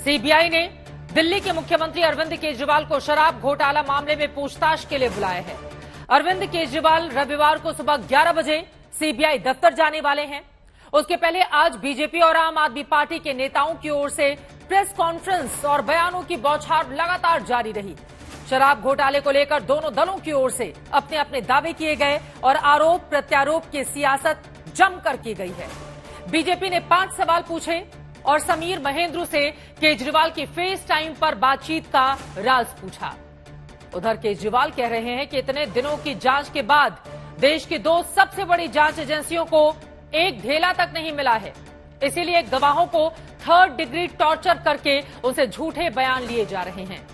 CBI ने दिल्ली के मुख्यमंत्री अरविंद केजरीवाल को शराब घोटाला मामले में पूछताछ के लिए बुलाया है। अरविंद केजरीवाल रविवार को सुबह 11 बजे सीबीआई दफ्तर जाने वाले हैं। उसके पहले आज बीजेपी और आम आदमी पार्टी के नेताओं की ओर से प्रेस कॉन्फ्रेंस और बयानों की बौछार लगातार जारी रही। शराब घोटाले को लेकर दोनों दलों की ओर से अपने अपने दावे किए गए और आरोप प्रत्यारोप की सियासत जमकर की गई है। बीजेपी ने 5 सवाल पूछे और समीर महेंद्रू से केजरीवाल की फेस टाइम पर बातचीत का राज पूछा। उधर केजरीवाल कह रहे हैं कि इतने दिनों की जांच के बाद देश की 2 सबसे बड़ी जांच एजेंसियों को एक ढेला तक नहीं मिला है, इसीलिए गवाहों को 3rd डिग्री टॉर्चर करके उनसे झूठे बयान लिए जा रहे हैं।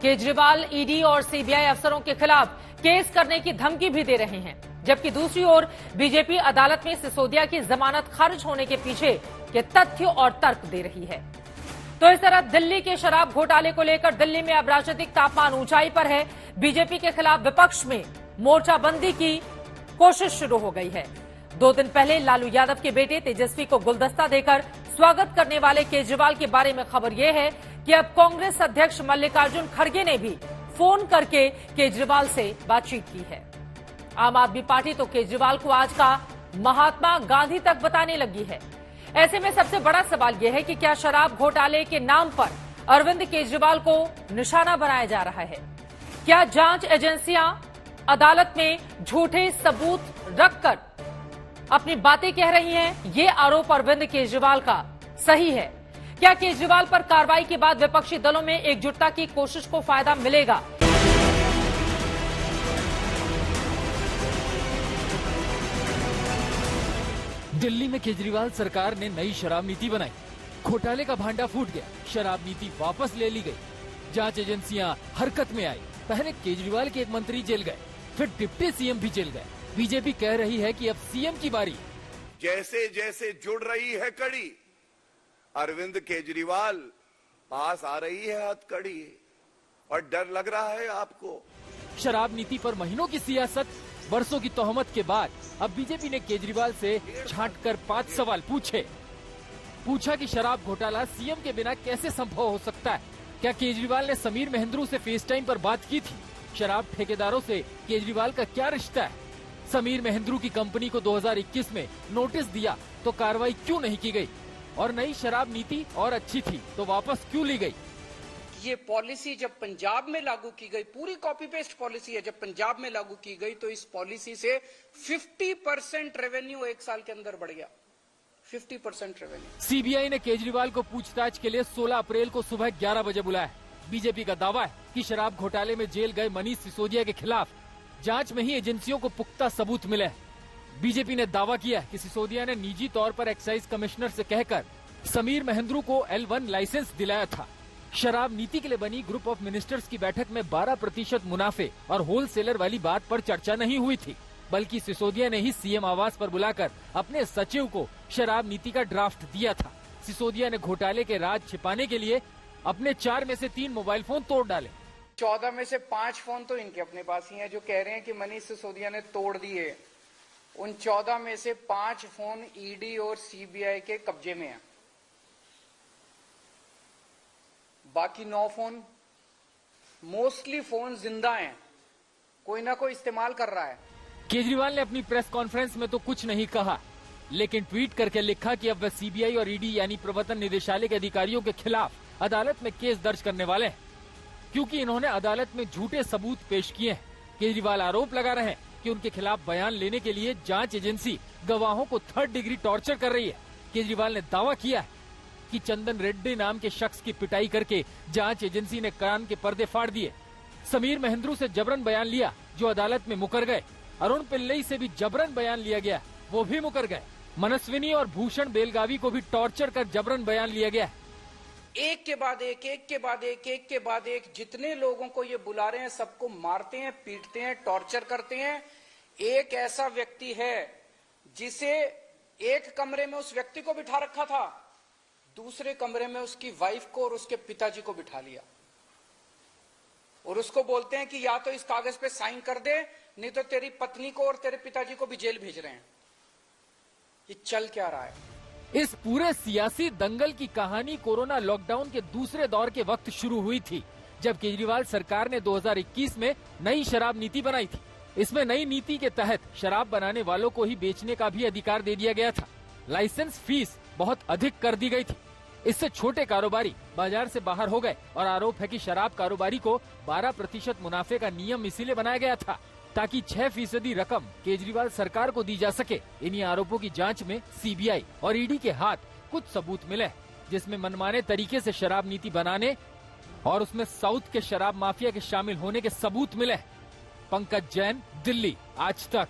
केजरीवाल ईडी और सीबीआई अफसरों के खिलाफ केस करने की धमकी भी दे रहे हैं, जबकि दूसरी ओर बीजेपी अदालत में सिसोदिया की जमानत खारिज होने के पीछे के तथ्य और तर्क दे रही है। तो इस तरह दिल्ली के शराब घोटाले को लेकर दिल्ली में अब राजनीतिक तापमान ऊंचाई पर है। बीजेपी के खिलाफ विपक्ष में मोर्चाबंदी की कोशिश शुरू हो गई है। 2 दिन पहले लालू यादव के बेटे तेजस्वी को गुलदस्ता देकर स्वागत करने वाले केजरीवाल के बारे में खबर यह है कि अब कांग्रेस अध्यक्ष मल्लिकार्जुन खड़गे ने भी फोन करके केजरीवाल से बातचीत की है। आम आदमी पार्टी तो केजरीवाल को आज का महात्मा गांधी तक बताने लगी है। ऐसे में सबसे बड़ा सवाल यह है कि क्या शराब घोटाले के नाम पर अरविंद केजरीवाल को निशाना बनाया जा रहा है? क्या जांच एजेंसियां अदालत में झूठे सबूत रखकर अपनी बातें कह रही हैं? ये आरोप अरविंद केजरीवाल का सही है? क्या केजरीवाल पर कार्रवाई के बाद विपक्षी दलों में एकजुटता की कोशिश को फायदा मिलेगा? दिल्ली में केजरीवाल सरकार ने नई शराब नीति बनाई। घोटाले का भांडा फूट गया, शराब नीति वापस ले ली गई। जांच एजेंसियां हरकत में आई। पहले केजरीवाल के एक मंत्री जेल गए, फिर डिप्टी सीएम भी जेल गए। बीजेपी कह रही है कि अब सीएम की बारी। जैसे जैसे जुड़ रही है कड़ी, अरविंद केजरीवाल पास आ रही है हथकड़ी और डर लग रहा है आपको। शराब नीति पर महीनों की सियासत, बरसों की तोहमत के बाद अब बीजेपी ने केजरीवाल से छांटकर 5 सवाल पूछा कि शराब घोटाला सीएम के बिना कैसे संभव हो सकता है? क्या केजरीवाल ने समीर महेंद्रू से फेस टाइम पर बात की थी? शराब ठेकेदारों से केजरीवाल का क्या रिश्ता है? समीर महेंद्रू की कंपनी को 2021 में नोटिस दिया तो कार्रवाई क्यों नहीं की गई? और नई शराब नीति और अच्छी थी तो वापस क्यों ली गई? ये पॉलिसी जब पंजाब में लागू की गई, पूरी कॉपी पेस्ट पॉलिसी है, जब पंजाब में लागू की गई तो इस पॉलिसी से 50% रेवेन्यू 1 साल के अंदर बढ़ गया। 50% रेवेन्यू। सीबीआई ने केजरीवाल को पूछताछ के लिए 16 अप्रैल को सुबह 11 बजे बुलाया। बीजेपी का दावा है कि शराब घोटाले में जेल गए मनीष सिसोदिया के खिलाफ जांच में ही एजेंसियों को पुख्ता सबूत मिले हैं। बीजेपी ने दावा किया कि सिसोदिया ने निजी तौर पर एक्साइज कमिश्नर से कहकर समीर महेंद्रू को L1 लाइसेंस दिलाया था। शराब नीति के लिए बनी ग्रुप ऑफ मिनिस्टर्स की बैठक में 12% मुनाफे और होलसेलर वाली बात पर चर्चा नहीं हुई थी, बल्कि सिसोदिया ने ही सीएम आवास पर बुलाकर अपने सचिव को शराब नीति का ड्राफ्ट दिया था। सिसोदिया ने घोटाले के राज छिपाने के लिए अपने 4 में से 3 मोबाइल फोन तोड़ डाले। 14 में से 5 फोन तो इनके अपने पास ही हैं, जो कह रहे हैं कि मनीष सिसोदिया ने तोड़ दिए। उन 14 में से 5 फोन ईडी और सीबीआई के कब्जे में हैं। बाकी 9 फोन, मोस्टली फोन जिंदा हैं, कोई ना कोई इस्तेमाल कर रहा है। केजरीवाल ने अपनी प्रेस कॉन्फ्रेंस में तो कुछ नहीं कहा, लेकिन ट्वीट करके लिखा कि अब वह सीबीआई और ईडी यानी प्रवर्तन निदेशालय के अधिकारियों के खिलाफ अदालत में केस दर्ज करने वाले हैं, क्योंकि इन्होंने अदालत में झूठे सबूत पेश किए हैं। केजरीवाल आरोप लगा रहे हैं कि उनके खिलाफ बयान लेने के लिए जांच एजेंसी गवाहों को 3rd डिग्री टॉर्चर कर रही है। केजरीवाल ने दावा किया है कि चंदन रेड्डी नाम के शख्स की पिटाई करके जांच एजेंसी ने कान के पर्दे फाड़ दिए। समीर महेंद्रू से जबरन बयान लिया जो अदालत में मुकर गए। अरुण पिल्लई से भी जबरन बयान लिया गया, वो भी मुकर गए। मनस्विनी और भूषण बेलगावी को भी टॉर्चर कर जबरन बयान लिया गया। एक के बाद एक, एक के बाद एक, एक के बाद एक, जितने लोगों को ये बुला रहे हैं सबको मारते हैं, पीटते हैं, टॉर्चर करते हैं। एक ऐसा व्यक्ति है जिसे एक कमरे में उस व्यक्ति को बिठा रखा था, दूसरे कमरे में उसकी वाइफ को और उसके पिताजी को बिठा लिया और उसको बोलते हैं कि या तो इस कागज पे साइन कर दे, नहीं तो तेरी पत्नी को और तेरे पिताजी को भी जेल भेज रहे हैं। ये चल क्या रहा है? इस पूरे सियासी दंगल की कहानी कोरोना लॉकडाउन के दूसरे दौर के वक्त शुरू हुई थी, जब केजरीवाल सरकार ने 2021 में नई शराब नीति बनाई थी। इसमें नई नीति के तहत शराब बनाने वालों को ही बेचने का भी अधिकार दे दिया गया था। लाइसेंस फीस बहुत अधिक कर दी गई थी। इससे छोटे कारोबारी बाजार से बाहर हो गए और आरोप है कि शराब कारोबारी को 12% मुनाफे का नियम इसीलिए बनाया गया था ताकि 6% रकम केजरीवाल सरकार को दी जा सके। इन्हीं आरोपों की जांच में सीबीआई और ईडी के हाथ कुछ सबूत मिले, जिसमें मनमाने तरीके से शराब नीति बनाने और उसमें साउथ के शराब माफिया के शामिल होने के सबूत मिले। पंकज जैन, दिल्ली, आज तक।